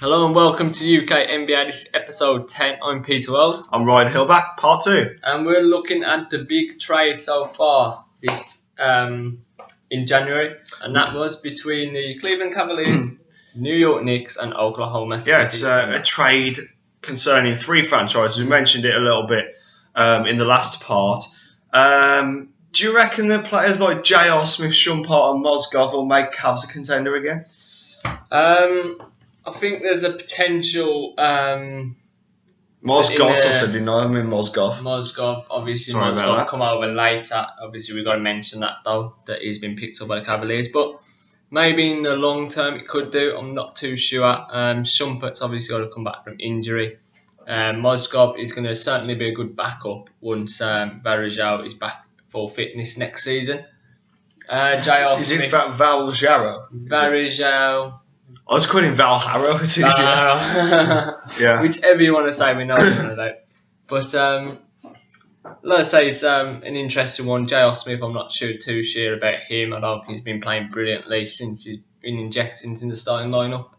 Hello and welcome to UK NBA. This is episode 10. I'm Peter Wells. I'm Ryan Hillback, part 2. And we're looking at the big trade so far this in January. And that was between the Cleveland Cavaliers, New York Knicks and Oklahoma City. Yeah, it's a trade concerning 3 franchises. We mentioned it a little bit in the last part. Do you reckon that players like J.R. Smith, Shumpert and Mozgov will make Cavs a contender again? I think there's a potential. Mozgov, I said, didn't I? I mean Mozgov. Mozgov, obviously, Sorry Mozgov come over later. Obviously, we've got to mention that though, that he's been picked up by the Cavaliers. But maybe in the long term, it could do. I'm not too sure. Shumpert's obviously got to come back from injury. Mozgov is going to certainly be a good backup once Varejao is back full fitness next season. J.R. Is Smith. it Varejao? Varejao. I was calling Val Harrow. It's easier. Yeah. Whichever you want to say, we know what you're on about. But let's say it's an interesting one. J.R. Smith, I'm not too sure about him. I don't think he's been playing brilliantly since he's been injected into the starting lineup.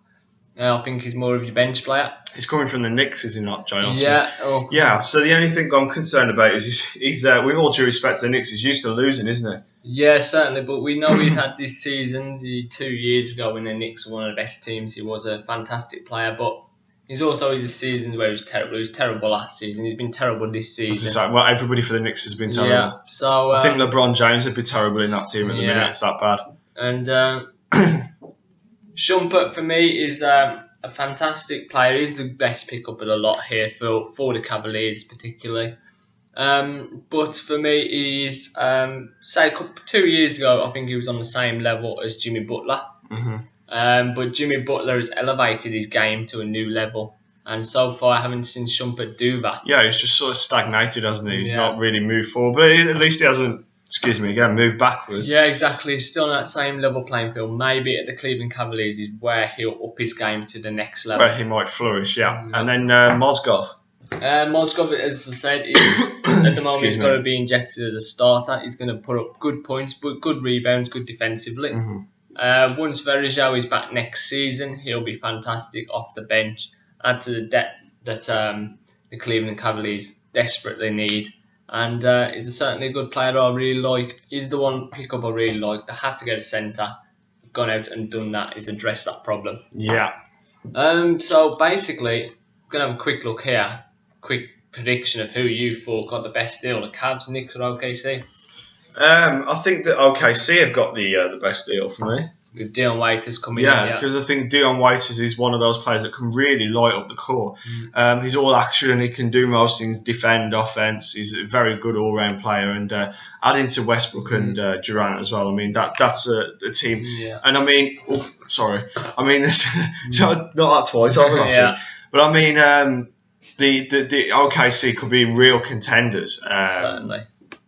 I think he's more of your bench player. He's coming from the Knicks, is he not, J.R. Smith? Yeah. Yeah, so the only thing I'm concerned about is he's with all due respect to the Knicks, he's used to losing, isn't he? Yeah, certainly, but we know he's had these seasons. 2 years ago when the Knicks were one of the best teams, he was a fantastic player, but he's also had seasons where he was terrible. He was terrible last season. He's been terrible this season. Well, everybody for the Knicks has been terrible. Yeah, so I think LeBron James would be terrible in that team at the minute. It's that bad. And Shumpert for me is a fantastic player. He's the best pickup of the lot here for the Cavaliers particularly. But for me, he's say 2 years ago, I think he was on the same level as Jimmy Butler. Mm-hmm. But Jimmy Butler has elevated his game to a new level, and so far I haven't seen Shumpert do that. Yeah, he's just sort of stagnated, hasn't he? He's not really moved forward, but at least he hasn't. Moved backwards. Yeah, exactly. He's still on that same level playing field. Maybe at the Cleveland Cavaliers is where he'll up his game to the next level. Where he might flourish, yeah. And then Mozgov. Mozgov, as I said, at the moment he's got to be injected as a starter. He's going to put up good points, but good rebounds, good defensively. Mm-hmm. Once Varejao is back next season, he'll be fantastic off the bench. Add to the depth that the Cleveland Cavaliers desperately need. And he's certainly a good player that I really like. He's the one pickup I really like. They had to get a centre. Gone out and done that. He's addressed that problem. Yeah. So basically, I'm going to have a quick look here. Quick prediction of who you thought got the best deal. The Cavs, Knicks or OKC? I think that OKC have got the best deal for me. With Dion Waiters coming in. Yeah, because I think Dion Waiters is one of those players that can really light up the court. He's all action. He can do most things, defend, offense. He's a very good all-round player. And adding to Westbrook and Durant as well, I mean, that's a team. Yeah. And I mean, I mean, not that twice, obviously. But I mean, the OKC could be real contenders. Certainly.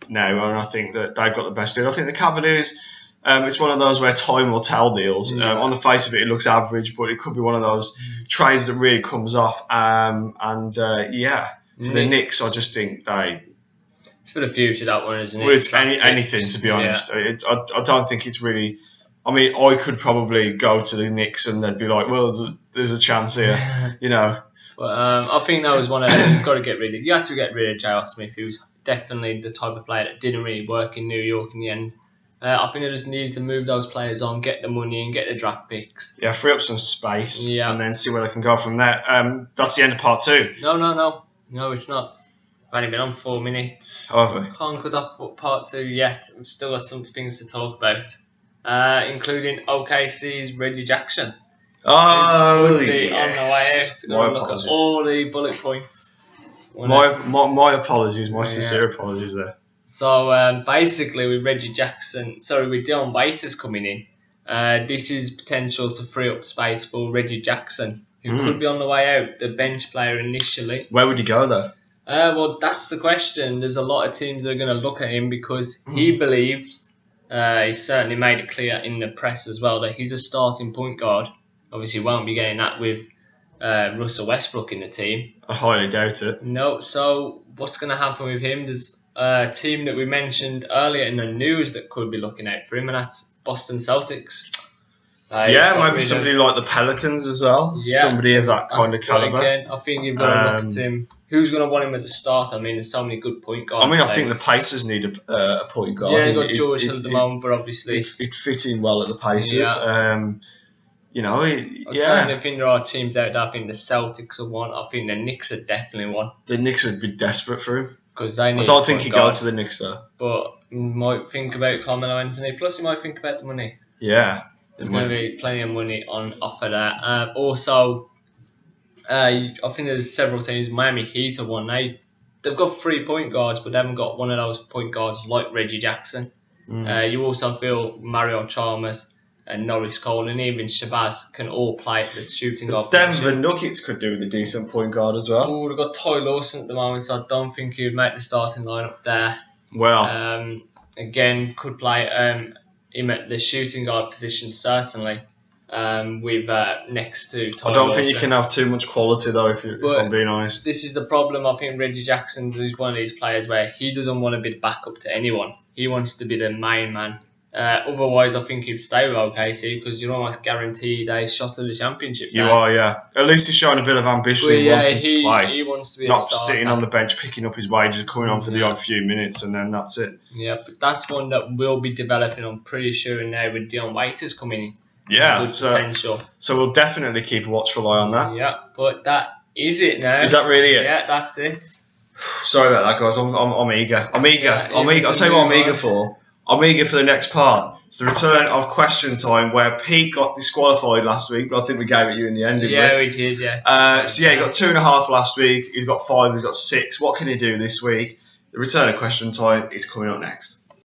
Now, and I think that they've got the best deal. I think the Cavaliers... it's one of those where time will tell deals. On the face of it, it looks average, but it could be one of those trades that really comes off. For the Knicks, I just think it's for the future, that one, isn't it? Well, it's anything, to be honest. I don't think it's really... I mean, I could probably go to the Knicks and they'd be like, well, there's a chance here, you know. But I think that was one of them you've got to get rid of. You have to get rid of J.R. Smith, who's definitely the type of player that didn't really work in New York in the end. I think they just needed to move those players on, get the money and get the draft picks. Yeah, free up some space and then see where they can go from there. That's the end of part 2. No, it's not. We've only been on 4 minutes. Have we? Can't cut off part 2 yet. We've still got some things to talk about, including OKC's Reggie Jackson. Oh, yes. On the way out. Look at all the bullet points. My apologies, my sincere apologies there. So basically, with with Dion Waiters coming in, this is potential to free up space for Reggie Jackson, who could be on the way out, the bench player initially. Where would he go though? Well, that's the question. There's a lot of teams that are going to look at him because he believes, he's certainly made it clear in the press as well, that he's a starting point guard. Obviously, won't be getting that with Russell Westbrook in the team. I highly doubt it. No, so what's going to happen with him? There's a team that we mentioned earlier in the news that could be looking out for him, and that's Boston Celtics. Maybe somebody like the Pelicans as well. Yeah, somebody of that kind of calibre. Again, I think you've got to look at him. Who's going to want him as a starter? I mean, there's so many good point guards. I mean, I think the Pacers need a point guard. Yeah, they've got George Hill at the moment, but obviously it fit in well at the Pacers. Yeah. I certainly think there are teams out there. I think the Celtics are one. I think the Knicks are definitely one. The Knicks would be desperate for him. Because they need I don't think he'd go to the Knicks though. But you might think about Carmelo Anthony. Plus, you might think about the money. Yeah. There's going to be plenty of money on offer there. Also, I think there's several teams. Miami Heat are one. They've got 3 point guards, but they haven't got one of those point guards like Reggie Jackson. You also feel Mario Chalmers and Norris Cole and even Shabazz can all play at the shooting guard Denver position. Nuggets could do with a decent point guard as well. Oh, they've got Ty Lawson at the moment, so I don't think he'd make the starting lineup there. Well, again, could play him at the shooting guard position certainly. With next to Ty I don't Lawson. think you can have too much quality though, if I'm being honest. This is the problem. I think Reggie Jackson is one of these players where he doesn't want to be the backup to anyone. He wants to be the main man. Otherwise, I think he'd stay with OKC because you're almost guaranteed a shot at the championship. You are, yeah. At least he's showing a bit of ambition. He wants to play. He wants to be not sitting on the bench picking up his wages, coming on for the odd few minutes, and then that's it. Yeah, but that's one that will be developing. I'm pretty sure now with Dion Waiters coming in. Yeah, potential. So we'll definitely keep a watchful eye on that. Yeah, but that is it now. Is that really it? Yeah, that's it. Sorry about that, guys. I'm eager. I'm eager. I'll tell you what I'm eager for. I'm eager for the next part. It's the return of Question Time, where Pete got disqualified last week, but I think we gave it you in the end, didn't we? We did, yeah. He got 2.5 last week. He's got 5. He's got 6. What can he do this week? The return of Question Time is coming up next.